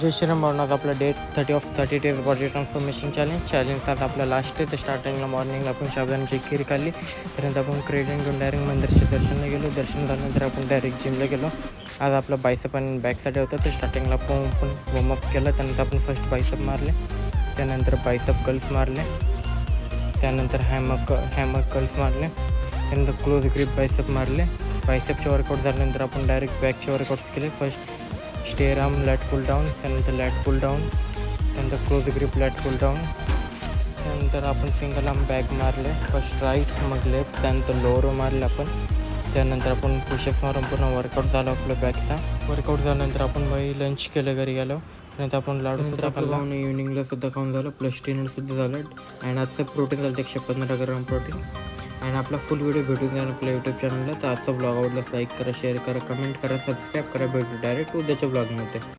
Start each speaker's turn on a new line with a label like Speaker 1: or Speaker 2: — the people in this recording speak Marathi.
Speaker 1: जय श्रीराम भावना. आज आपला day 30 days body transformation challenge आज आपला लास्ट आहे. तर स्टार्टिंगला मॉर्निंगला आपण साबुदाण्याची खीर खाल्ली. त्यानंतर आपण क्रेडिंग घेऊन डायरेक्ट मंदिरचे दर्शनला गेलो. दर्शन झाल्यानंतर आपण डायरेक्ट जिमला गेलो. आज आपला बायसेप आणि बॅकसाठी होतं. तर स्टार्टिंगला आपण वॉर्मअप केलं. त्यानंतर आपण फर्स्ट बायसेप मारले, त्यानंतर बायसेप कर्ल्स मारले, त्यानंतर हॅमर कर्ल्स मारले, त्यानंतर क्लोज ग्रिप बायसेप मारले. बायसेपचे वर्कआउट झाल्यानंतर आपण डायरेक्ट बॅकचे वर्कआउट्स केले. फर्स्ट स्टेअर आर्म लॅट पुल डाऊन, त्यानंतर लॅट पुल डाऊन, त्यानंतर क्लोज ग्रिप लॅट पुल डाऊन, त्यानंतर आपण सिंगल आर्म बॅक मारले. फर्स्ट राईट, मग लेफ्ट, त्यानंतर लोअर मारले आपण. त्यानंतर आपण पुशअप्स मारून पूर्ण वर्कआउट झालं आपलं बॅकचा. वर्कआउट झाल्यानंतर आपण बाई लंच केलं घरी गेलो. त्यानंतर आपण लाडूसुद्धा खाल्ला आणि इव्हनिंगला सुद्धा खाऊन झालं, प्लस डिनरसुद्धा झालं. अँड आजचं प्रोटीन झालं 115 ग्राम प्रोटीन. आणि आपला फुल व्हिडिओ भेटून जाईल आपल्या यूट्यूब चॅनलला. तर आजचा ब्लॉग आवडल्यास लाईक करा, शेअर करा, कमेंट करा, सबस्क्राईब करा. भेटू डायरेक्ट उद्याच्या ब्लॉगमध्ये.